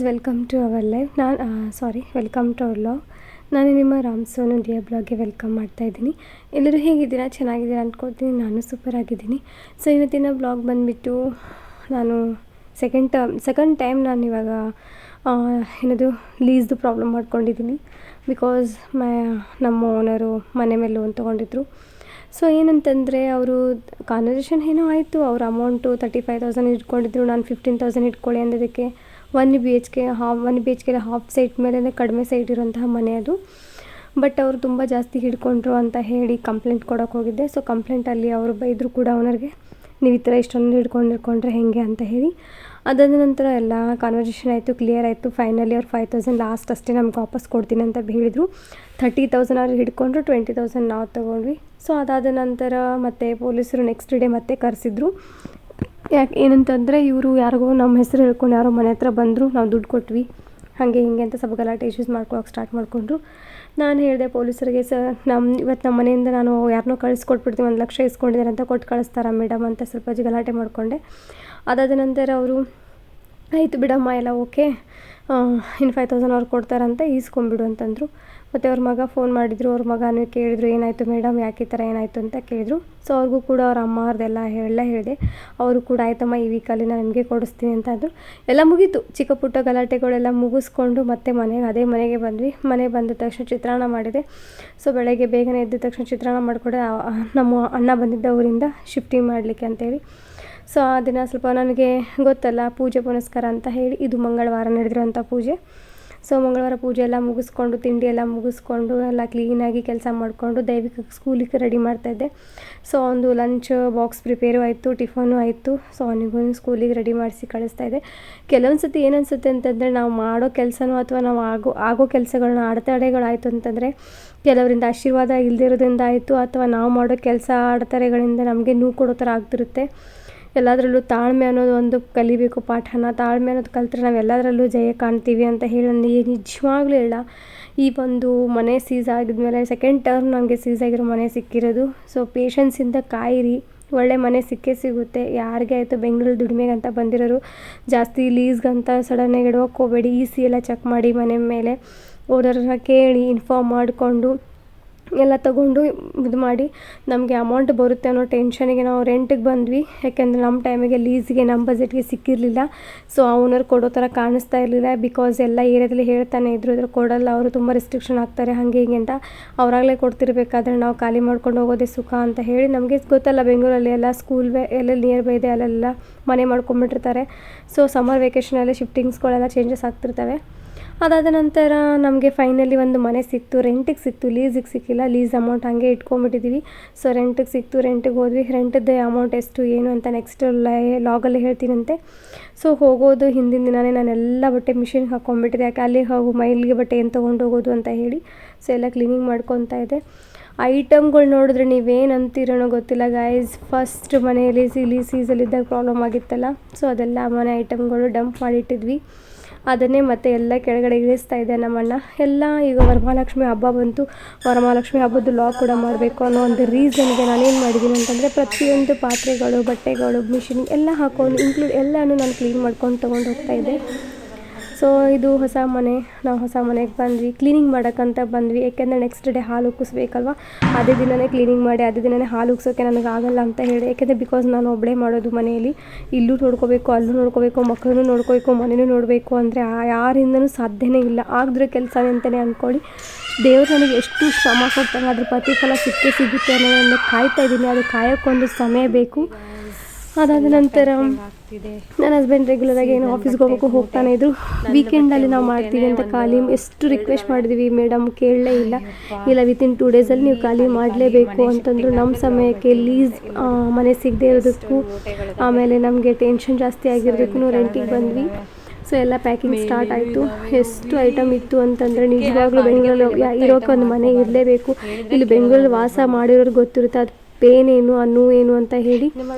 Welcome to our life. Welcome to our log. ನಾನು ನಿಮ್ಮ Ram Sonu dear ಬ್ಲಾಗ್ಗೆ ವೆಲ್ಕಮ್ ಮಾಡ್ತಾಯಿದ್ದೀನಿ. ಎಲ್ಲರೂ ಹೇಗಿದ್ದೀರಾ? ಚೆನ್ನಾಗಿದ್ದೀರಾ ಅಂದ್ಕೊಳ್ತೀನಿ. ನಾನು ಸೂಪರ್ ಆಗಿದ್ದೀನಿ. ಸೊ ಇವತ್ತಿನ ಬ್ಲಾಗ್ ಬಂದುಬಿಟ್ಟು ನಾನು ಸೆಕೆಂಡ್ ಟೈಮ್ ನಾನು ಇವಾಗ ಏನದು ಲೀಸ್ದು ಪ್ರಾಬ್ಲಮ್ ಮಾಡ್ಕೊಂಡಿದ್ದೀನಿ. ಬಿಕಾಸ್ ನಮ್ಮ ಓನರು ಮನೆ ಮೇಲೆ ಲೋನ್ ತೊಗೊಂಡಿದ್ರು. ಸೊ ಏನಂತಂದರೆ ಅವರು ಕಾನ್ವರ್ಸೇಷನ್ ಏನೋ ಆಯಿತು. ಅವ್ರ ಅಮೌಂಟು 35,000 ಇಟ್ಕೊಂಡಿದ್ರು. ನಾನು 15,000 ಇಟ್ಕೊಳ್ಳಿ ಅಂದಿದ್ದಕ್ಕೆ 1 BHK ಹಾಫ್ ಸೈಟ್ ಮೇಲೆ ಕಡಿಮೆ ಸೈಟ್ ಇರೋಂತಹ ಮನೆ ಅದು. ಬಟ್ ಅವರು ತುಂಬ ಜಾಸ್ತಿ ಹಿಡ್ಕೊಂಡ್ರು ಅಂತ ಹೇಳಿ ಕಂಪ್ಲೇಂಟ್ ಕೊಡೋಕೆ ಹೋಗಿದ್ದೆ. ಸೊ ಕಂಪ್ಲೇಂಟಲ್ಲಿ ಅವರು ಬೈದರು ಕೂಡ ಓನರ್ಗೆ, ನೀವು ಈ ಥರ ಇಷ್ಟೊಂದು ಹಿಡ್ಕೊಂಡ್ರೆ ಹೇಗೆ ಅಂತ ಹೇಳಿ. ಅದಾದ ನಂತರ ಎಲ್ಲ ಕಾನ್ವರ್ಸೇಷನ್ ಆಯಿತು, ಕ್ಲಿಯರ್ ಆಯಿತು. ಫೈನಲಿ ಅವ್ರು 5,000 ಲಾಸ್ಟ್ ಅಷ್ಟೇ ನಮ್ಗೆ ವಾಪಸ್ ಕೊಡ್ತೀನಿ ಅಂತ ಹೇಳಿದರು. 30,000 ಅವ್ರು ಹಿಡ್ಕೊಂಡ್ರು, 20,000 ನಾವು ತೊಗೊಂಡ್ವಿ. ಸೊ ಅದಾದ ನಂತರ ಮತ್ತೆ ಪೊಲೀಸರು ನೆಕ್ಸ್ಟ್ ಡೇ ಮತ್ತೆ ಕರೆಸಿದ್ರು. ಏನಂತಂದರೆ ಇವರು ಯಾರಿಗೋ ನಮ್ಮ ಹೆಸರು ಹೇಳ್ಕೊಂಡು ಯಾರೋ ಮನೆ ಹತ್ರ ಬಂದರು, ನಾವು ದುಡ್ಡು ಕೊಟ್ವಿ, ಹಾಗೆ ಹಿಂಗೆ ಅಂತ ಸ್ವಲ್ಪ ಗಲಾಟೆ ಇಶ್ಯೂಸ್ ಮಾಡ್ಕೊಳಕ್ಕೆ ಸ್ಟಾರ್ಟ್ ಮಾಡಿಕೊಂಡ್ರು. ನಾನು ಹೇಳಿದೆ ಪೊಲೀಸರಿಗೆ, ಸರ್ ಇವತ್ತು ನಮ್ಮ ಮನೆಯಿಂದ ನಾನು ಯಾರನ್ನೋ ಕಳಿಸ್ಕೊಟ್ಬಿಡ್ತೀವಿ, 1 ಲಕ್ಷ ಇಸ್ಕೊಂಡಿದ್ದಾರೆ ಅಂತ ಕೊಟ್ಟು ಕಳಿಸ್ತಾರಾ ಮೇಡಮ್ ಅಂತ ಸ್ವಲ್ಪ ಗಲಾಟೆ ಮಾಡಿಕೊಂಡೆ. ಅದಾದ ನಂತರ ಅವರು ಆಯಿತು ಬಿಡಮ್ಮ ಎಲ್ಲ ಓಕೆ, ಇನ್ನು 5,000 ಅವ್ರು ಕೊಡ್ತಾರಂತ ಈಸ್ಕೊಂಬಿಡು ಅಂತಂದರು. ಮತ್ತು ಅವ್ರ ಮಗ ಫೋನ್ ಮಾಡಿದರು. ಅವ್ರ ಮಗನೂ ಕೇಳಿದ್ರು, ಏನಾಯಿತು ಮೇಡಮ್, ಯಾಕೆ ಈ ಥರ ಏನಾಯಿತು ಅಂತ ಕೇಳಿದ್ರು. ಸೊ ಅವ್ರಿಗೂ ಕೂಡ ಅವ್ರ ಅಮ್ಮ ಅವ್ರದ್ದೆಲ್ಲ ಹೇಳಿದೆ. ಅವರು ಕೂಡ ಆಯ್ತಮ್ಮ ಈ ವೀಕಲ್ಲಿ ನಾನು ನಿಮಗೆ ಕೊಡಿಸ್ತೀನಿ ಅಂತ ಅಂದರು. ಎಲ್ಲ ಮುಗೀತು, ಚಿಕ್ಕ ಪುಟ್ಟ ಗಲಾಟೆಗಳೆಲ್ಲ ಮುಗಿಸ್ಕೊಂಡು ಮತ್ತೆ ಅದೇ ಮನೆಗೆ ಬಂದ್ವಿ. ಮನೆಗೆ ಬಂದ ತಕ್ಷಣ ಚಿತ್ರಾನ್ನ ಮಾಡಿದೆ. ಸೊ ಬೆಳಗ್ಗೆ ಬೇಗನೆ ಎದ್ದ ತಕ್ಷಣ ಚಿತ್ರಾನ್ನ ಮಾಡಿಕೊಡೆ. ನಮ್ಮ ಅಣ್ಣ ಬಂದಿದ್ದ ಊರಿಂದ ಶಿಫ್ಟಿಂಗ್ ಮಾಡಲಿಕ್ಕೆ ಅಂತೇಳಿ. ಸೊ ಆ ದಿನ ಸ್ವಲ್ಪ ನನಗೆ ಗೊತ್ತಲ್ಲ, ಪೂಜೆ ಪುನಸ್ಕಾರ ಅಂತ ಹೇಳಿ, ಇದು ಮಂಗಳವಾರ ನಡೆದಿರೋಂಥ ಪೂಜೆ. ಸೊ ಮಂಗಳವಾರ ಪೂಜೆ ಎಲ್ಲ ಮುಗಿಸ್ಕೊಂಡು, ತಿಂಡಿ ಎಲ್ಲ ಮುಗಿಸ್ಕೊಂಡು, ಎಲ್ಲ ಕ್ಲೀನಾಗಿ ಕೆಲಸ ಮಾಡಿಕೊಂಡು ದೈವಿಕ ಸ್ಕೂಲಿಗೆ ರೆಡಿ ಮಾಡ್ತಾಯಿದ್ದೆ. ಸೊ ಒಂದು ಲಂಚ್ ಬಾಕ್ಸ್ ಪ್ರಿಪೇರು ಆಯಿತು, ಟಿಫನು ಆಯಿತು. ಸೊ ಅವನಿಗೂ ಸ್ಕೂಲಿಗೆ ರೆಡಿ ಮಾಡಿಸಿ ಕಳಿಸ್ತಾಯಿದ್ದೆ. ಕೆಲವೊಂದು ಸತಿ ಏನನ್ಸುತ್ತೆ ಅಂತಂದರೆ, ನಾವು ಮಾಡೋ ಕೆಲಸನೋ ಅಥವಾ ನಾವು ಆಗೋ ಕೆಲಸಗಳನ್ನ ಅಡೆತಡೆಗಳಾಯಿತು ಅಂತಂದರೆ, ಕೆಲವರಿಂದ ಆಶೀರ್ವಾದ ಇಲ್ಲದೇ ಇರೋದ್ರಿಂದ ಆಯಿತು, ಅಥವಾ ನಾವು ಮಾಡೋ ಕೆಲಸ ಅಡೆತಡೆಗಳಿಂದ ನಮಗೆ ನೋವು ಕೊಡೋ ಥರ ಆಗ್ತಿರುತ್ತೆ. ಎಲ್ಲದರಲ್ಲೂ ತಾಳ್ಮೆ ಅನ್ನೋದು ಒಂದು ಕಲಿಬೇಕು ಪಾಠನ. ತಾಳ್ಮೆ ಅನ್ನೋದು ಕಲಿತ್ರೆ ನಾವು ಎಲ್ಲದರಲ್ಲೂ ಜಯ ಕಾಣ್ತೀವಿ ಅಂತ ಹೇಳಿ ನಿಜವಾಗ್ಲೂ ಹೇಳ. ಈ ಒಂದು ಮನೆ ಸೀಸ್ ಆಗಿದ್ಮೇಲೆ ಸೆಕೆಂಡ್ ಟರ್ಮ್ ನನಗೆ ಸೀಸ್ ಆಗಿರೋ ಮನೆ ಸಿಕ್ಕಿರೋದು. ಸೊ ಪೇಷನ್ಸಿಂದ ಕಾಯಿರಿ, ಒಳ್ಳೆ ಮನೆ ಸಿಗುತ್ತೆ. ಯಾರಿಗೆ ಆಯಿತು ಬೆಂಗಳೂರು ದುಡಿಮೆಗಂತ ಬಂದಿರೋರು ಜಾಸ್ತಿ ಲೀಸ್ಗಂತ ಸಡನ್ನಾಗಿ ಇಡೋಕೆ ಹೋಗಬೇಡಿ. EC ಎಲ್ಲ ಚೆಕ್ ಮಾಡಿ, ಮನೆ ಮೇಲೆ ಓನರನ್ನ ಕೇಳಿ ಇನ್ಫಾರ್ಮ್ ಮಾಡಿಕೊಂಡು ಎಲ್ಲ ತೊಗೊಂಡು ಇದು ಮಾಡಿ. ನಮಗೆ ಅಮೌಂಟ್ ಬರುತ್ತೆ ಅನ್ನೋ ಟೆನ್ಷನಿಗೆ ನಾವು ರೆಂಟಿಗೆ ಬಂದ್ವಿ. ಯಾಕೆಂದರೆ ನಮ್ಮ ಟೈಮಿಗೆ ಲೀಸಿಗೆ ನಮ್ಮ ಬಜೆಟ್ಗೆ ಸಿಕ್ಕಿರಲಿಲ್ಲ. ಸೊ ಓನರ್ ಕೊಡೋ ಥರ ಕಾಣಿಸ್ತಾ ಇರಲಿಲ್ಲ. ಬಿಕಾಸ್ ಎಲ್ಲ ಏರಿಯಾದಲ್ಲಿ ಹೇಳ್ತಾನೆ ಇದ್ರು, ಇದ್ರ ಕೊಡಲ್ಲ, ಅವರು ತುಂಬ ರಿಸ್ಟ್ರಿಕ್ಷನ್ ಆಗ್ತಾರೆ ಹಾಗೆ ಹೀಗೆ ಅಂತ. ಅವರಾಗಲೇ ಕೊಡ್ತಿರ್ಬೇಕಾದ್ರೆ ನಾವು ಖಾಲಿ ಮಾಡ್ಕೊಂಡು ಹೋಗೋದೇ ಸುಖ ಅಂತ ಹೇಳಿ, ನಮಗೆ ಗೊತ್ತಲ್ಲ ಬೆಂಗಳೂರಲ್ಲಿ ಎಲ್ಲ ಸ್ಕೂಲ್ ಎಲ್ಲೆಲ್ಲಿ ನಿಯರ್ ಬೈ ಇದೆ ಅಲ್ಲೆಲ್ಲ ಮನೆ ಮಾಡ್ಕೊಂಬಿಟ್ಟಿರ್ತಾರೆ. ಸೊ ಸಮ್ಮರ್ ವೆಕೇಷನಲ್ಲಿ ಶಿಫ್ಟಿಂಗ್ಸ್ಗಳೆಲ್ಲ ಚೇಂಜಸ್ ಆಗ್ತಿರ್ತವೆ. ಅದಾದ ನಂತರ ನಮಗೆ ಫೈನಲಿ ಒಂದು ಮನೆ ಸಿಕ್ತು, ರೆಂಟಿಗೆ ಸಿಕ್ತು, ಲೀಸಿಗೆ ಸಿಕ್ಕಿಲ್ಲ. ಲೀಸ್ ಅಮೌಂಟ್ ಹಾಗೆ ಇಟ್ಕೊಂಡ್ಬಿಟ್ಟಿದ್ದೀವಿ. ಸೊ ರೆಂಟಿಗೆ ಸಿಕ್ತು, ರೆಂಟಿಗೆ ಹೋದ್ವಿ. ರೆಂಟದ್ದು ಅಮೌಂಟ್ ಎಷ್ಟು ಏನು ಅಂತ ನೆಕ್ಸ್ಟ್ ಲಾಗಲ್ಲಿ ಹೇಳ್ತೀನಂತೆ. ಸೊ ಹೋಗೋದು ಹಿಂದಿನ ದಿನವೇ ನಾನೆಲ್ಲ ಬಟ್ಟೆ ಮಿಷಿನ್ಗೆ ಹಾಕ್ಕೊಂಡ್ಬಿಟ್ಟಿದೆ. ಯಾಕೆ ಅಲ್ಲಿ ಹೋಗು ಮೈಲಿಗೆ ಬಟ್ಟೆ ಏನು ತೊಗೊಂಡು ಹೋಗೋದು ಅಂತ ಹೇಳಿ. ಸೊ ಎಲ್ಲ ಕ್ಲೀನಿಂಗ್ ಮಾಡ್ಕೊತಾ ಇದೆ. ಐಟಮ್ಗಳು ನೋಡಿದ್ರೆ ನೀವೇನು ಅಂತೀರೋನೋ ಗೊತ್ತಿಲ್ಲ ಗೈಸ್. ಫಸ್ಟ್ ಮನೆಯಲ್ಲಿ ಸೀಸಲ್ಲಿದ್ದಾಗ ಪ್ರಾಬ್ಲಮ್ ಆಗಿತ್ತಲ್ಲ, ಸೊ ಅದೆಲ್ಲ ಮನೆ ಐಟಮ್ಗಳು ಡಂಪ್ ಮಾಡಿಟ್ಟಿದ್ವಿ. ಅದನ್ನೇ ಮತ್ತೆ ಎಲ್ಲ ಕೆಳಗಡೆ ಇಳಿಸ್ತಾ ಇದೆ ನಮ್ಮಣ್ಣ. ಎಲ್ಲ ಈಗ ವರಮಹಾಲಕ್ಷ್ಮಿ ಹಬ್ಬ ಬಂತು, ವರಮಹಾಲಕ್ಷ್ಮಿ ಹಬ್ಬದ್ದು ಲಾಗ್ ಕೂಡ ಮಾಡಬೇಕು ಅನ್ನೋ ಒಂದು ರೀಸನ್ಗೆ ನಾನೇನು ಮಾಡಿದ್ದೀನಿ ಅಂತಂದರೆ, ಪ್ರತಿಯೊಂದು ಪಾತ್ರೆಗಳು, ಬಟ್ಟೆಗಳು, ಮಿಷಿನ್ ಎಲ್ಲ ಹಾಕ್ಕೊಂಡು ಎಲ್ಲನೂ ನಾನು ಕ್ಲೀನ್ ಮಾಡ್ಕೊಂಡು ತೊಗೊಂಡು ಹೋಗ್ತಾಯಿದ್ದೆ. ಸೊ ಇದು ಹೊಸ ಮನೆ, ನಾವು ಹೊಸ ಮನೆಗೆ ಬಂದ್ವಿ, ಕ್ಲೀನಿಂಗ್ ಮಾಡೋಕ್ಕಂತ ಬಂದ್ವಿ. ಯಾಕೆಂದರೆ ನೆಕ್ಸ್ಟ್ ಡೇ ಹಾಲು ಉಕ್ಕಿಸ್ಬೇಕಲ್ವ. ಅದೇ ದಿನವೇ ಕ್ಲೀನಿಂಗ್ ಮಾಡಿ ಅದೇ ದಿನವೇ ಹಾಲು ಉಕ್ಸೋಕ್ಕೆ ನನಗೆ ಆಗಲ್ಲ ಅಂತ ಹೇಳಿ. ಯಾಕೆಂದರೆ ಬಿಕಾಸ್ ನಾನು ಒಬ್ಬಳೇ ಮಾಡೋದು ಮನೆಯಲ್ಲಿ. ಇಲ್ಲೂ ನೋಡ್ಕೋಬೇಕು, ಅಲ್ಲೂ ನೋಡ್ಕೋಬೇಕು, ಮಕ್ಕಳನ್ನೂ ನೋಡ್ಕೋಬೇಕು, ಮನೆಯೂ ನೋಡಬೇಕು ಅಂದರೆ ಯಾರಿಂದನೂ ಸಾಧ್ಯನೇ ಇಲ್ಲ. ಆಗಿದ್ರೆ ಕೆಲಸನೇ ಅಂತಲೇ ಅಂದ್ಕೊಳ್ಳಿ. ದೇವರು ನನಗೆ ಎಷ್ಟು ಶ್ರಮ ಕೊಡ್ತಾನೆ, ಅದ್ರ ಪ್ರತಿಫಲ ಸಿಗುತ್ತೆ ಅನ್ನೋದನ್ನು ಕಾಯ್ತಾ ಇದ್ದೀನಿ. ಅದು ಕಾಯೋಕ್ಕೊಂದು ಸಮಯ ಬೇಕು. ಅದಾದ ನಂತರ ನನ್ನ ಹಸ್ಬೆಂಡ್ ರೆಗ್ಯುಲರಾಗಿ ಏನೋ ಆಫೀಸ್ಗೆ ಹೋಗ್ತಾನೆ ಇದ್ರು. ವೀಕೆಂಡಲ್ಲಿ ನಾವು ಮಾಡ್ತೀವಿ ಅಂತ ಖಾಲಿ ಎಷ್ಟು ರಿಕ್ವೆಸ್ಟ್ ಮಾಡಿದ್ವಿ, ಮೇಡಮ್ ಕೇಳಲೇ ಇಲ್ಲ ವಿತಿನ್ 2 ಡೇಸಲ್ಲಿ ನೀವು ಖಾಲಿ ಮಾಡಲೇಬೇಕು ಅಂತಂದರು. ನಮ್ಮ ಸಮಯಕ್ಕೆ ಲೀಸ್ ಮನೆ ಸಿಗದೆ ಇರೋದಕ್ಕೂ, ಆಮೇಲೆ ನಮಗೆ ಟೆನ್ಷನ್ ಜಾಸ್ತಿ ಆಗಿರೋದಕ್ಕೂ ರೆಂಟಿಗೆ ಬಂದ್ವಿ. ಸೊ ಎಲ್ಲ ಪ್ಯಾಕಿಂಗ್ ಸ್ಟಾರ್ಟ್ ಆಯಿತು. ಎಷ್ಟು ಐಟಮ್ ಇತ್ತು ಅಂತಂದರೆ, ನಿಜವಾಗ್ಲೂ ಬೆಂಗಳೂರಲ್ಲಿ ಇರೋಕೆ ಒಂದು ಮನೆ ಇರಲೇಬೇಕು. ಇಲ್ಲಿ ಬೆಂಗಳೂರಲ್ಲಿ ವಾಸ ಮಾಡಿರೋರು ಗೊತ್ತಿರುತ್ತೆ ಅದು ಪೇನ್ ಏನು, ಏನು ಅಂತ ಹೇಳಿ.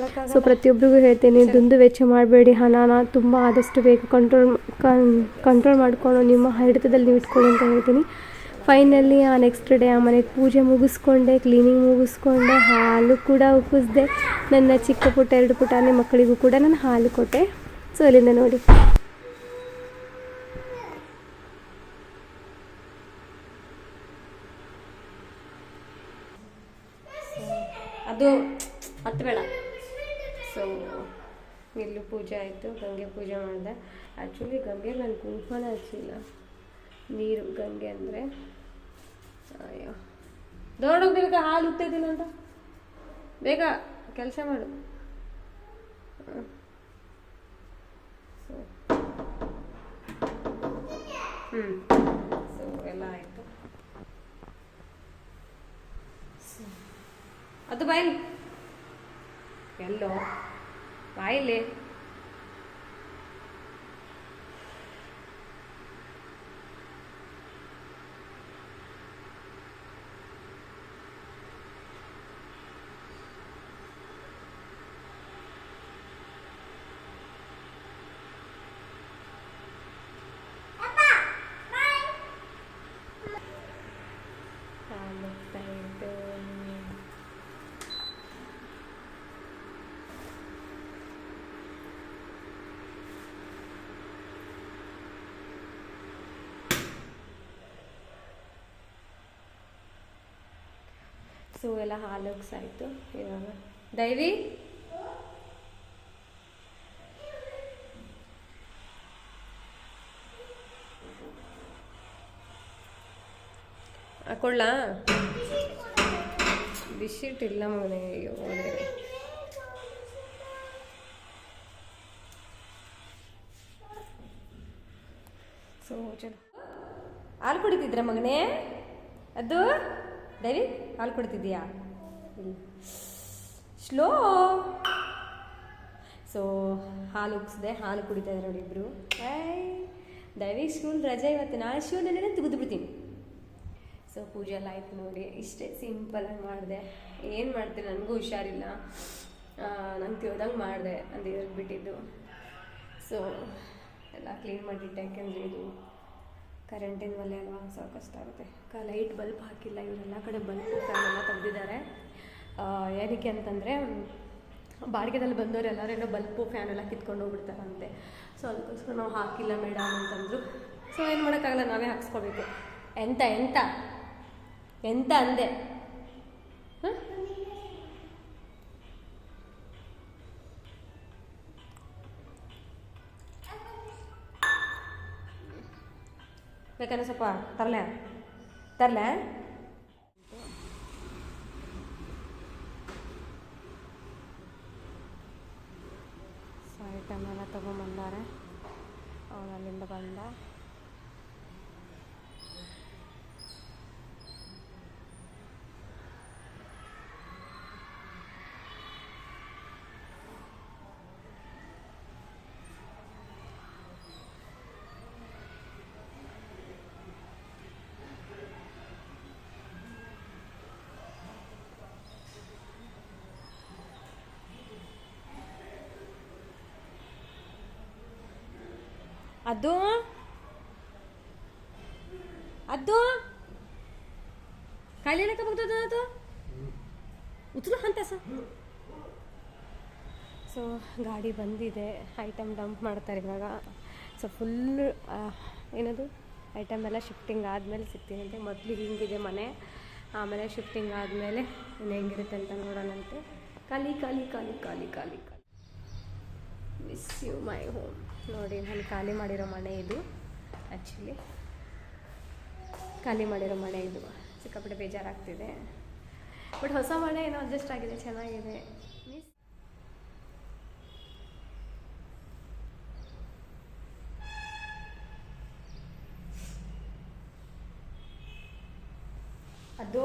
ಸೊ ಪ್ರತಿಯೊಬ್ಬರಿಗೂ ಹೇಳ್ತೇನೆ, ದುಂದು ವೆಚ್ಚ ಮಾಡಬೇಡಿ. ಹಣನ ತುಂಬ ಆದಷ್ಟು ಬೇಗ ಕಂಟ್ರೋಲ್ ಮಾಡಿಕೊಂಡು ನಿಮ್ಮ ಹಿಡಿತದಲ್ಲಿ ನೀವು ಇಟ್ಕೊಳ್ಳಿ ಅಂತ ಹೇಳ್ತೀನಿ. ಫೈನಲಿ ಆ ನೆಕ್ಸ್ಟ್ ಡೇ ಆ ಮನೆಗೆ ಪೂಜೆ ಮುಗಿಸ್ಕೊಂಡೆ, ಕ್ಲೀನಿಂಗ್ ಮುಗಿಸ್ಕೊಂಡೆ, ಹಾಲು ಕೂಡ ಉಕ್ಕಿಸ್ದೆ. ನನ್ನ ಚಿಕ್ಕ ಪುಟ್ಟ 2 ಪುಟಾಣಿ ಮಕ್ಕಳಿಗೂ ಕೂಡ ನಾನು ಹಾಲು ಕೊಟ್ಟೆ. ಸೊ ಅಲ್ಲಿಂದ ನೋಡಿ ಅದು ಹತ್ತು ಬೇಡ. ಸೊ ಇಲ್ಲೂ ಪೂಜೆ ಆಯಿತು, ಗಂಗೆ ಪೂಜೆ ಮಾಡಿದೆ. ಆ್ಯಕ್ಚುಲಿ ಗಂಗೆ ನಾನು ಕುಂಕುಮನೇ ಹಚ್ಚಿಲ್ಲ, ನೀರು ಗಂಗೆ ಅಂದರೆ. ಅಯ್ಯೋ ದೊಡ್ಡೋಗ್ದಿಲ್ಲ, ಹಾಲು ಉಗ್ತಿದ್ದಿಲ್ಲ ಅಂತ ಬೇಗ ಕೆಲಸ ಮಾಡು. ಸೊ ಸೊ ಎಲ್ಲ ಆಯಿತು. ಅದು ಬಾಯಿಲಿ ಎಲ್ಲೋ ಬಾಯಿಲಿ. ಸೊ ಎಲ್ಲ ಹಾಲು ಉಗ್ಸಾಯ್ತು. ಇವಾಗ ದೈವಿ ಹಾಕೊಳ್ಳಾ? ಬಿಸಿಟ್ಟಿಲ್ಲ ಮಗನೇ. ಅಯ್ಯೋ ಸೊ ಚಲೋ. ಹಾಲು ಕುಡಿತಿದ್ರ ಮಗನೇ? ಅದು ದೈವಿ ಹಾಲು ಕುಡಿತಿದ್ದೀಯಾ? ಸ್ಲೋ. ಸೊ ಹಾಲು ಉಗ್ಸಿದೆ, ಹಾಲು ಕುಡಿತಾ ಇದ್ದಾರೆ ನೋಡಿ ಇಬ್ಬರು. ದೈವಿ ಸ್ಕೂಲ್ ರಜೆ ಇವತ್ತು, ನಾಳೆ ಶಿವನೇ ತೆಗೆದು ಬಿಡ್ತೀನಿ. ಸೊ ಪೂಜೆ ಎಲ್ಲ ಆಯ್ತು ನೋಡಿ. ಇಷ್ಟೇ ಸಿಂಪಲಾಗಿ ಮಾಡಿದೆ. ಏನು ಮಾಡ್ತೀನಿ, ನನಗೂ ಹುಷಾರಿಲ್ಲ, ನಂಗೆ ತಿಳಿದಂಗೆ ಮಾಡಿದೆ, ಅದು ಇವ್ರಿಗೆ ಬಿಟ್ಟಿದ್ದು. ಸೊ ಎಲ್ಲ ಕ್ಲೀನ್ ಮಾಡಿಟ್ಟೆ, ಯಾಕೆಂದರೆ ಇದು ಕರೆಂಟಿನ ಒಲೆ ಅಲ್ವಾ, ಸ್ವಲ್ಪ ಕಷ್ಟ ಆಗುತ್ತೆ. ಲೈಟ್ ಬಲ್ಬ್ ಹಾಕಿಲ್ಲ, ಇವರೆಲ್ಲ ಕಡೆ ಬಲ್ಬ್ ಫ್ಯಾನ್ ಎಲ್ಲ ತೆಗ್ದಿದ್ದಾರೆ. ಏನಕ್ಕೆ ಅಂತಂದರೆ ಬಾಡಿಗೆದಲ್ಲಿ ಬಂದವರು ಎಲ್ಲರೂ ಬಲ್ಬು ಫ್ಯಾನ್ ಎಲ್ಲ ಕಿತ್ಕೊಂಡು ಹೋಗ್ಬಿಡ್ತಾರಂತೆ. ಸೊ ಅದಕ್ಕೋಸ್ಕರ ನಾವು ಹಾಕಿಲ್ಲ ಮೇಡಮ್ ಅಂತಂದರು. ಸೊ ಏನು ಮಾಡೋಕ್ಕಾಗಲ್ಲ, ನಾವೇ ಹಾಕ್ಸ್ಕೋಬೇಕು. ಎಂತ ಎಂತ ಎಂತ ಅಂದೆ? ಹಾಂ ಬೇಕಂದ್ರೆ ಸ್ವಲ್ಪ ತರಲೆ ಸೊ ಐಟಮ್ ಎಲ್ಲ ತೊಗೊಂಬಂದಾರೆ. ಅವನು ಅಲ್ಲಿಂದ ಬಂದ. ಅದು ಅದು ಕಾಯಿಲೆ ಬಗ್ತದ ಅದು ಉತ್ತಲು ಅಂತ ಸರ್. ಸೊ ಗಾಡಿ ಬಂದಿದೆ, ಐಟಮ್ ಡಂಪ್ ಮಾಡ್ತಾರೆ ಇವಾಗ. ಸೊ ಫುಲ್ ಏನದು ಐಟಮ್ ಎಲ್ಲ ಶಿಫ್ಟಿಂಗ್ ಆದಮೇಲೆ ಸಿಗ್ತೀನಿ ಅಂತೆ. ಮೊದಲು ಹಿಂಗಿದೆ ಮನೆ, ಆಮೇಲೆ ಶಿಫ್ಟಿಂಗ್ ಆದಮೇಲೆ ಇನ್ನು ಹೆಂಗಿರುತ್ತೆ ಅಂತ ನೋಡೋಣಂತೆ. ಖಾಲಿ ಖಾಲಿ ಖಾಲಿ ಖಾಲಿ ಖಾಲಿ ಖಾಲಿ. Miss you my home. ನೋಡಿ ನಾನು ಖಾಲಿ ಮಾಡಿರೋ ಮನೆ ಇದು. ಆ್ಯಕ್ಚುಲಿ ಖಾಲಿ ಮಾಡಿರೋ ಮನೆ ಇದು. ಸಿಕ್ಕಾಪಟ್ಟೆ ಬೇಜಾರಾಗ್ತಿದೆ, ಬಟ್ ಹೊಸ ಮನೆ ಏನೋ ಅಡ್ಜಸ್ಟ್ ಆಗಿದೆ, ಚೆನ್ನಾಗಿದೆ. ಮಿಸ್ ಅದು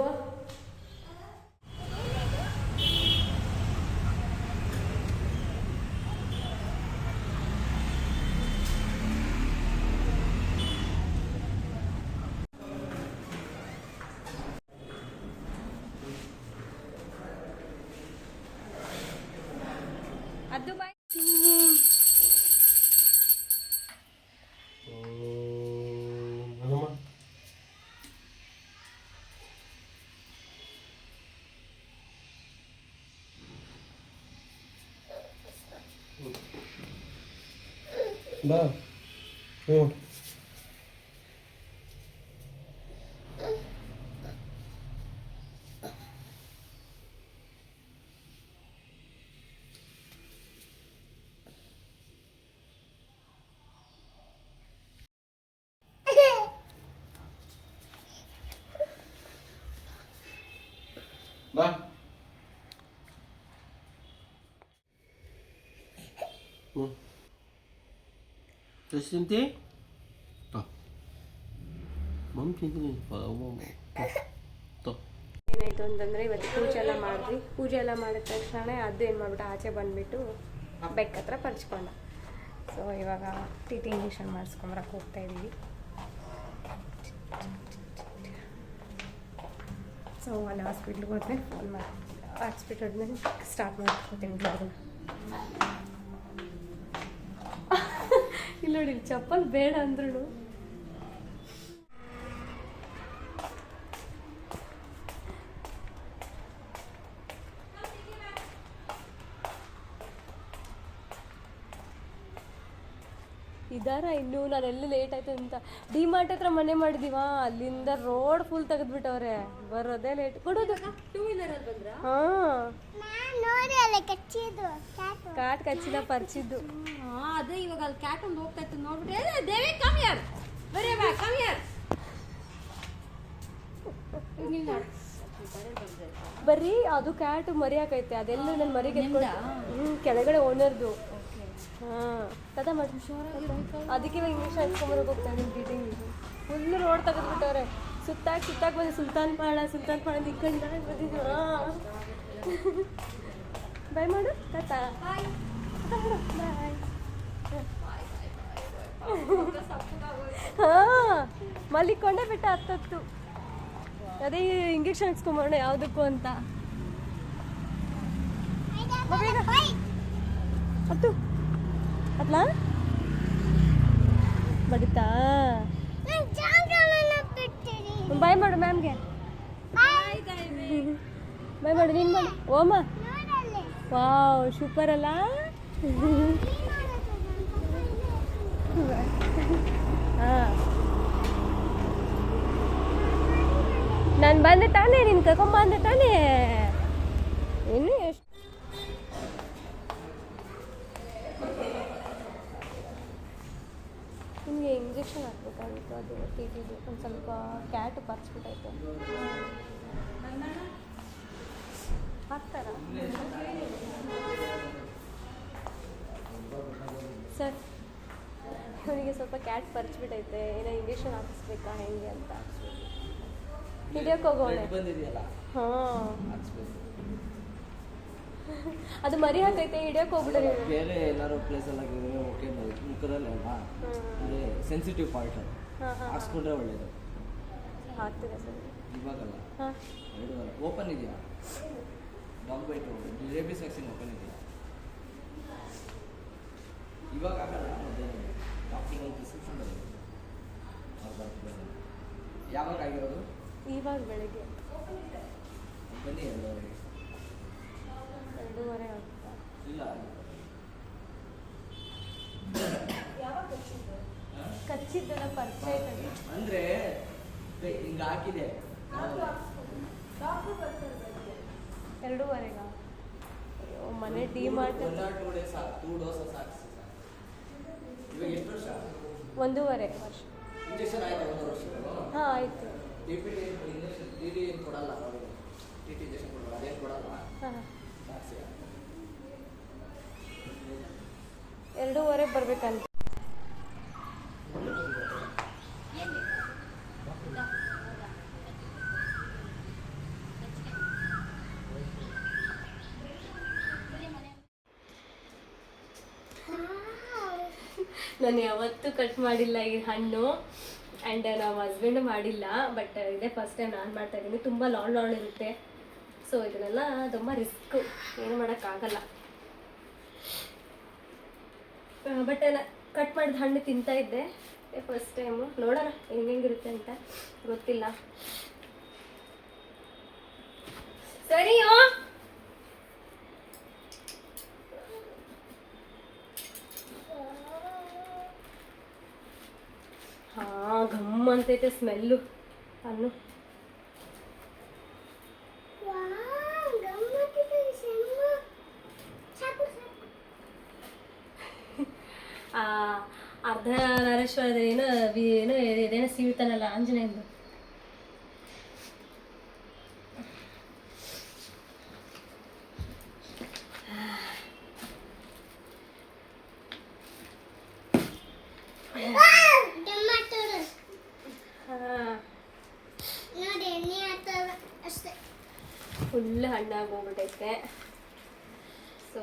ಅದು ಬಾಯ್ ಬಾ. ಹ್ಞೂ ಬಾ ಹ್ಞೂ ಎಷ್ಟು ತಿಂತಿ ಹಾಂ ಮಮ್ಮಿ ತಿಂತೀನಿ ತೋ ಏನಾಯಿತು ಅಂತಂದರೆ ಇವತ್ತು ಪೂಜೆ ಎಲ್ಲ ಮಾಡಿದ್ವಿ. ಪೂಜೆ ಎಲ್ಲ ಮಾಡಿದ ತಕ್ಷಣ ಅದು ಏನು ಮಾಡ್ಬಿಟ್ಟು ಆಚೆ ಬಂದುಬಿಟ್ಟು ಬೆಕ್ಕ ಹತ್ರ ಪರ್ಚ್ಕೊಂಡ. ಸೊ ಇವಾಗ ಟಿ ಟಿ ಇಂಜೆಕ್ಷನ್ ಮಾಡಿಸ್ಕೊಂಬರಕ್ಕೆ ಹೋಗ್ತಾಯಿದ್ದೀವಿ. ಸೊ ಅಲ್ಲಿ ಹಾಸ್ಪಿಟ್ಲಿಗೆ ಹೋದ್ರೆ ಫೋನ್ ಮಾಡಿ ಹಾಸ್ಪಿಟ್ಲ್ ಹೋದ್ಮೇಲೆ ಸ್ಟಾರ್ಟ್ ಮಾಡ್ಕೊತೀನಿ ಬ್ಲಾಗ್ನ. ಇಲ್ಲಿ ನೋಡಿ ಚಪ್ಪಲ್ ಬೇಡ ಅಂದ್ರೂ ಇದಾರ ಇನ್ನು ನಾನು ಎಲ್ಲಿ ಲೇಟ್ ಆಯ್ತು ಅಂತ ಡಿಮಾರ್ಟ್ ಹತ್ರ ಮನೆ ಮಾಡಿದೀವಾ, ಅಲ್ಲಿಂದ ರೋಡ್ ಫುಲ್ ತೆಗೆದ್ಬಿಟ್ಟವ್ರೆ, ಬರೋದೇ ಲೇಟ್. ಕೊಡೋದು ಕಾಟ್ ಕಚ್ಚಿಲ್ಲ ಪರ್ಚಿದ್ದು. ಅದೇ ಇವಾಗ ಅಲ್ಲಿ ಕ್ಯಾಟ್ ಒಂದು ಹೋಗ್ತಾ ಇತ್ತು ನೋಡ್ಬಿಟ್ಟು ದೇವಿ ಕಮ್ ಯಾರ್ ಬರೇ ಬಾ ಕಮ್ ಯಾರ್ ಬರ್ರಿ ಅದು ಕ್ಯಾಟ್ ಮರಿ ಹಾಕೈತೆ, ಅದೆಲ್ಲ ನನ್ನ ಮರಿಗೆ ಕೆಳಗಡೆ ಓನರ್ದು. ಹಾಂ ಕದಾ ಮಾಡಿ ಅದಕ್ಕೆ ಇವಾಗ ಇಂಗ್ಲೀಷ್ ಹಚ್ಕೊಂಬರಕ್ಕೆ ಹೋಗ್ತಾ ಇದ್ದೀನಿ. ಬೀಟಿಂಗ್ ಫುಲ್ಲು ರೋಡ್ ತೆಗೆದ್ಬಿಟ್ಟವ್ರೆ. ಸುತ್ತಾಗಿ ಬಂದೆ ಸುಲ್ತಾನ್ ಪಾಳ ನಿಕ್ಕಂಡು ಬಂದಿದ್ದು. ಹಾಂ ಬಾಯ್ ಮಾಡು ತಾತ. ಬಾಯ್. ಹಾಂ ಮಲ್ಲಿಕೊಂಡೇ ಬಿಟ್ಟ ಹತ್ತತ್ತು. ಅದೇ ಇಂಜೆಕ್ಷನ್ ಹಚ್ಕೊಂಬೋಣ ಯಾವುದಕ್ಕೂ ಅಂತ. ಹತ್ತು ಅತ್ಲಾ ಬಡಿತಾ. ಬಾಯ್ ಮಾಡು ಮ್ಯಾಮ್ಗೆ. ಬಾಯ್ ಮಾಡು ನೀನು ಮಾಡು. ಓಮ ವಾವ್ ಸೂಪರ್ ಅಲ್ಲ. ಹಾಂ ನಾನು ಬಂದೆ ತಾನೇ, ನೀನು ಕರ್ಕೊಂಬಂದೆ ತಾನೇ. ಇನ್ನು ಎಷ್ಟು ನಿಮಗೆ ಇಂಜೆಕ್ಷನ್ ಹಾಕ್ಬೇಕಾಗಿತ್ತು, ಅದು ಟಿ ಟಿದು ಒಂದು ಸ್ವಲ್ಪ ಕ್ಯಾಟ್ ಪರ್ಚ್ಬಿಟ್ಟೈತೆ. ಹಾಕ್ತಾರ ಸರ್? ಅವನಿಗೆ ಸ್ವಲ್ಪ ಕ್ಯಾಟ್ ಪರ್ಚ್ಬಿಟ್ಟೈತೆ, ಏನೋ ಇಂಜೆಕ್ಷನ್ ಹಾಕಿಸ್ಬೇಕಾ ಹೆಂಗೆ ಅಂತ ಹಿಡಿಯೋಕೆ ಹೋಗೋಣ. ಹಾಂ ಅದು ಮರಿ ಹಾಕೈತೆ, ಹಿಡಿಯೋಕೆ ಹೋಗ್ಬಿಟ್ರೆ ಬೇರೆ ಎಲ್ಲರೂ ಪ್ಲೇಸಲ್ಲಿ ಆಗಿದ್ರೆ ಓಕೆ ಮುಖದಲ್ಲೇ ಅಲ್ವಾ, ಅಂದರೆ ಸೆನ್ಸಿಟಿವ್ ಪಾರ್ಟ್ ಅದು ಹಾಕ್ಸ್ಕೊಂಡ್ರೆ ಒಳ್ಳೇದು. ಹಾಕ್ತೀರಾ ಸರ್? ಇವಾಗಲ್ಲ, ಹಾಂ 2 ವಾರ ಓಪನ್ ಇದೆಯಾ? Dog bite rabies vaccine open ಇದೆಯಾ? ಇವಾಗ ಆಗಲ್ಲ, ಮತ್ತೆ ಡಾಕ್ಟರ್ ಒಂದು ಪ್ರಿಸ್ಕ್ರಿಪ್ಷನ್ ಬರೋದು ಅವ್ರು ಬರ್ತಾರೆ. ಯಾವಾಗ ಆಗಿರೋದು? ಇವಾಗ ಬೆಳಗ್ಗೆ ಬನ್ನಿ 2:30 ಆಗುತ್ತಾ? ಇಲ್ಲ ಕಚ್ಚಿದ್ದೆಲ್ಲ ಪರಿಚಯ ಆಯ್ತದೆ ಅಂದರೆ ಹಿಂಗೆ ಹಾಕಿದೆ 2:30. ಅಯ್ಯೋ ಮನೆ ಡಿಮಾರ್ಟ್ 2 ಡೇಸ್ 2 ಡೋಸ್ ಸಾಕು. ಇವಾಗ ಎಷ್ಟು ವರ್ಷ? 1.5 ವರ್ಷ. ಇಂಜೆಕ್ಷನ್ ಆಯ್ತು 1 ವರ್ಷ? ಹಾಂ ಆಯಿತು. T P T injection T T ಏನು ಕೊಡಲ್ಲ, ಟಿ ಟಿ ಇಂಜೆಕ್ಷನ್ ಕೊಡಲ್ಲ, ಅದೇನು ಕೊಡಲ್ಲ. ಹಾಂ ಸಾಕ್ಸಿ 2:30 ಬರ್ಬೇಕಂತ. ನಾನು ಯಾವತ್ತೂ ಕಟ್ ಮಾಡಿಲ್ಲ ಈ ಹಣ್ಣು, ಆ್ಯಂಡ್ ನಮ್ಮ ಹಸ್ಬೆಂಡು ಮಾಡಿಲ್ಲ. ಬಟ್ ಇದೇ ಫಸ್ಟ್ ಟೈಮ್ ನಾನು ಮಾಡ್ತಾಯಿದ್ದೀನಿ. ತುಂಬ ಲಾಂಗ್ ಇರುತ್ತೆ. ಸೊ ಇದನ್ನೆಲ್ಲ ತುಂಬ ರಿಸ್ಕು, ಏನು ಮಾಡೋಕ್ಕಾಗಲ್ಲ. ಬಟ್ ಕಟ್ ಮಾಡಿದ ಹಣ್ಣು ತಿಂತಾ ಇದ್ದೆ ಫಸ್ಟ್ ಟೈಮು. ನೋಡೋಣ ಹೆಂಗಿರುತ್ತೆ ಅಂತ ಗೊತ್ತಿಲ್ಲ. ಸರಿಯೋ ಹಾಂ ಘಮ್ ಅಂತೈತೆ ಸ್ಮೆಲ್ಲು ಹಣ್ಣು. ಅರ್ಧ ನಾರೇಶ್ವರದ ಏನೋ ಇದೇನೋ ಸೀಳ್ತಾನಲ್ಲ ಆಂಜನೇಯಂದು. ಫುಲ್ ಹಣ್ಣಾಗಿ ಹೋಗ್ಬಿಟ್ಟೈತೆ. ಸೊ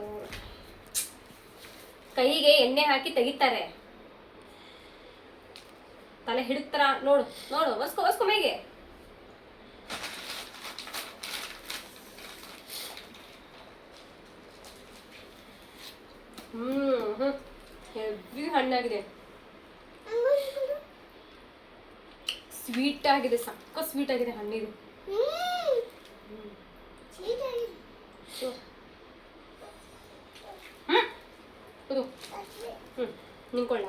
ಕೈಗೆ ಎಣ್ಣೆ ಹಾಕಿ ತೆಗಿತಾರೆ, ತಲೆ ಹಿಡಿತಾರ. ನೋಡು ನೋಡು, ಒಸ್ಕೊ ಮೇಗೆ. ಹೆವಿ ಹಣ್ಣಾಗಿದೆ, ಸ್ವೀಟ್ ಆಗಿದೆ, ಸಕ್ಕ ಸ್ವೀಟ್ ಆಗಿದೆ ಹಣ್ಣಿದು. ನಿಂಕೊಳ್ಳ.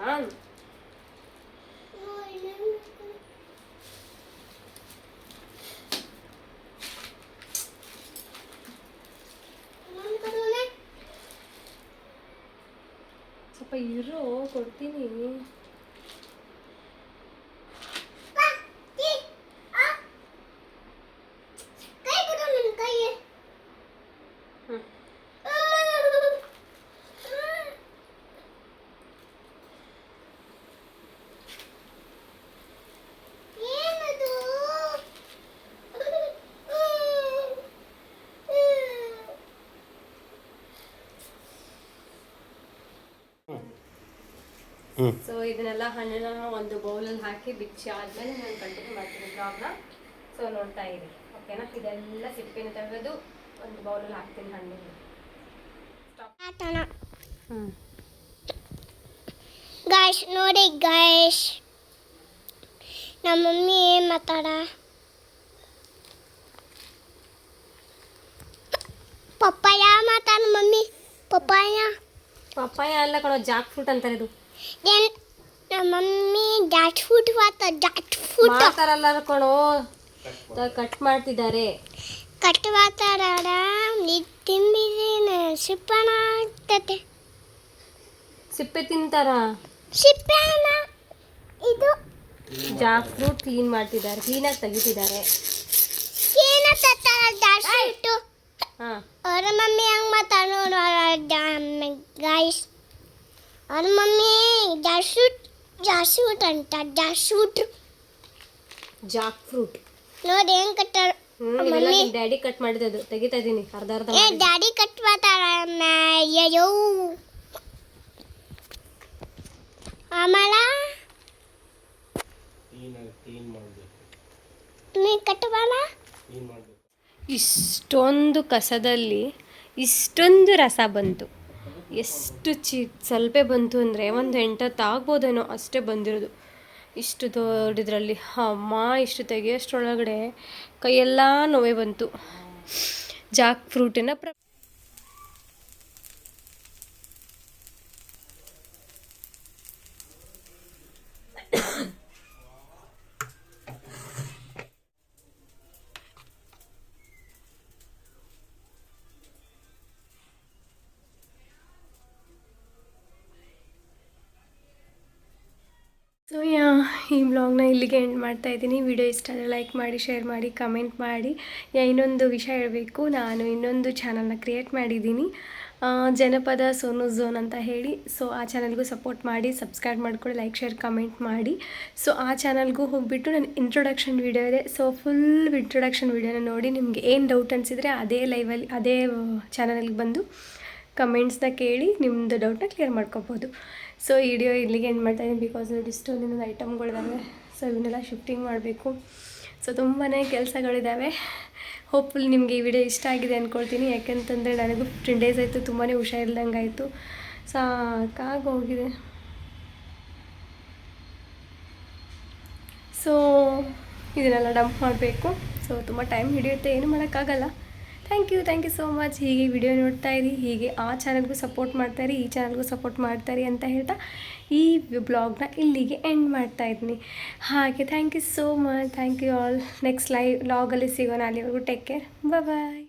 ಸ್ವಲ್ಪ ಇರೋ, ಕೊಡ್ತೀನಿ. ಸೊ ಇದನ್ನೆಲ್ಲ ಹಣ್ಣನ್ನ ಒಂದು ಬೌಲಲ್ಲಿ ಹಾಕಿ ಬಿಚ್ಚಿ ಆದ್ಮೇಲೆ ನಾನು ಕಂಟಿನ್ಯೂ ಮಾಡ್ತೀನಿ ಬ್ಲಾಗ್ನ. ಸೊ ನೋಡ್ತಾ ಇರಿ, ಓಕೆನಾ? ಇದೆಲ್ಲ ಸಿಪ್ಪೆನ ತೆಗೆದು ಒಂದು ಬೌಲಲ್ಲಿ ಹಾಕ್ತೀನಿ ಹಣ್ಣಿಗೆ. ಗಾಯ್ಸ್ ನೋಡಿ ಗಾಯ್ಸ್, ನಮ್ಮ ಮಮ್ಮಿ ಏನು ಮಾತಾಡ ಪಪ್ಪಾಯ ಮಾತಾಡ ಮಮ್ಮಿ. ಪಪ್ಪಾಯ ಅಲ್ಲ ಕಣೋ, ಜಾಕ್ ಫ್ರೂಟ್ ಅಂತಾರೆ ಇದು. ನಮ್ಮ ಮಮ್ಮಿ ಜಾಟ್ ಫುಟ್ ಮಾತಾರಲ್ಲ ಕಣೋ, ಕಟ್ ಮಾಡ್ತಿದ್ದಾರೆ. ಕಟ್ ಮಾತಾಡ ತಿಂಬಿದ್ರೆ ಸಿಪ್ಪಣ ಆಗ್ತದೆ. ಸಿಪ್ಪೆ ತಿಂತಾರ? ಸಿಪ್ಪೆನ ಇದು ಜಾಕ್ ಫ್ರೂಟ್ ಕ್ಲೀನ್ ಮಾಡ್ತಿದ್ದಾರೆ, ಕ್ಲೀನಾಗಿ ತೆಗಿತಿದ್ದಾರೆ. ಏನ ತತ್ತಾರ ಜಾಟ್ ಫುಟ್. ಅವ್ರ ಮಮ್ಮಿ ಹಂಗೆ ಮಾತಾಡೋರು ಗಾಯ್ಸ್. ಅವ್ರ ಮಮ್ಮಿ ಜಾಸೂಟ್ ಅಂತ ಜಾಕ್ ಫ್ರೂಟ್ ನೋಡಿ ಹೆಂಗ್ ಕಟ್ಟಾರ. ಮಮ್ಮಿ ಡ್ಯಾಡಿ ಕಟ್ ಮಾಡಿದ್ದು ತೆಗಿತಾ ಇದೀನಿ ಅರ್ಧ ಅರ್ಧ. ಏ ಡ್ಯಾಡಿ ಕಟ್ ಮಾಡ್ತಾರ. ಅಯ್ಯೋ ಆಮೇಲೆ ನೀ ಕಟ್ಟಬಾರ. ಇಷ್ಟೊಂದು ಕಸದಲ್ಲಿ ಇಷ್ಟೊಂದು ರಸ ಬಂತು. ಎಷ್ಟು ಸ್ವಲ್ಪ ಬಂತು ಅಂದರೆ ಒಂದು 8 ಹೊತ್ತು ಆಗ್ಬೋದೇನೋ, ಅಷ್ಟೇ ಬಂದಿರೋದು. ಇಷ್ಟು ದೊಡ್ಡದ್ರಲ್ಲಿ ಅಮ್ಮ ಇಷ್ಟು ತೆಗಿಯೋಷ್ಟರೊಳಗಡೆ ಕೈಯೆಲ್ಲ ನೋವೇ ಬಂತು. ಜಾಕ್ ಫ್ರೂಟಿನ ಸೊ ಈ ಬ್ಲಾಗ್ನ ಇಲ್ಲಿಗೆ ಎಂಡ್ ಮಾಡ್ತಾ ಇದ್ದೀನಿ. ವಿಡಿಯೋ ಇಷ್ಟ ಆದರೆ ಲೈಕ್ ಮಾಡಿ, ಶೇರ್ ಮಾಡಿ, ಕಮೆಂಟ್ ಮಾಡಿ. ಇನ್ನೊಂದು ವಿಷಯ ಹೇಳಬೇಕು, ನಾನು ಇನ್ನೊಂದು ಚಾನಲ್ನ ಕ್ರಿಯೇಟ್ ಮಾಡಿದ್ದೀನಿ, ಜನಪದ ಸೋನು ಝೋನ್ ಅಂತ ಹೇಳಿ. ಸೊ ಆ ಚಾನಲ್ಗೂ ಸಪೋರ್ಟ್ ಮಾಡಿ, ಸಬ್ಸ್ಕ್ರೈಬ್ ಮಾಡ್ಕೊಳ್ಳಿ, ಲೈಕ್ ಶೇರ್ ಕಮೆಂಟ್ ಮಾಡಿ. ಸೊ ಆ ಚಾನಲ್ಗೂ ಹೋಗಿಬಿಟ್ಟು ನನ್ನ ಇಂಟ್ರೊಡಕ್ಷನ್ ವೀಡಿಯೋ ಇದೆ. ಸೊ ಫುಲ್ ಇಂಟ್ರೊಡಕ್ಷನ್ ವೀಡಿಯೋನ ನೋಡಿ, ನಿಮಗೆ ಏನು ಡೌಟ್ ಅನಿಸಿದರೆ ಅದೇ ಲೈವಲ್ಲಿ ಅದೇ ಚಾನಲ್ಗೆ ಬಂದು ಕಮೆಂಟ್ಸ್ನ ಕೇಳಿ ನಿಮ್ಮದು ಡೌಟ್ನ ಕ್ಲಿಯರ್ ಮಾಡ್ಕೋಬೋದು. ಸೊ ಈ ವಿಡಿಯೋ ಇಲ್ಲಿಗೆ ಎಂಡ್ ಮಾಡ್ತಾಯಿದ್ದೀನಿ, ಬಿಕಾಸ್ ಇಷ್ಟೊಂದು ಐಟಮ್ಗಳಿದ್ದಾವೆ. ಸೊ ಇವನ್ನೆಲ್ಲ ಶಿಫ್ಟಿಂಗ್ ಮಾಡಬೇಕು. ಸೊ ತುಂಬಾ ಕೆಲಸಗಳಿದ್ದಾವೆ. ಹೋಪ್ಫುಲ್ ನಿಮಗೆ ಈ ವಿಡಿಯೋ ಇಷ್ಟ ಆಗಿದೆ ಅಂದ್ಕೊಳ್ತೀನಿ. ಯಾಕೆಂತಂದರೆ ನನಗೂ 15 ಡೇಸ್ ಆಯಿತು, ತುಂಬಾ ಹುಷಾರಿಲ್ದಂಗೆ ಆಯಿತು, ಸಾಕಾಗೋಗಿದೆ. ಸೊ ಇದನ್ನೆಲ್ಲ ಡಂಪ್ ಮಾಡಬೇಕು. ಸೊ ತುಂಬ ಟೈಮ್ ಹಿಡಿಯುತ್ತೆ, ಏನು ಮಾಡೋಕ್ಕಾಗಲ್ಲ. Thank you so much. ಹೀಗೆ ವಿಡಿಯೋ ನೋಡ್ತಾ ಇರಿ, ಹೀಗೆ ಆ ಚಾನಲ್ಗೂ ಸಪೋರ್ಟ್ ಮಾಡ್ತಾಯಿರಿ, ಈ ಚಾನಲ್ಗೂ ಸಪೋರ್ಟ್ ಮಾಡ್ತಾಯಿರಿ ಅಂತ ಹೇಳ್ತಾ ಈ ಬ್ಲಾಗ್ನ ಇಲ್ಲಿಗೆ ಎಂಡ್ ಮಾಡ್ತಾಯಿದ್ದೀನಿ. ಹಾಗೆ thank you so much. Thank you all. Next ಲಾಗಲ್ಲಿ ಸಿಗೋಣ. ಅಲ್ಲಿವರೆಗೂ ಟೇಕ್ ಕೇರ್. ಬಾಯ್.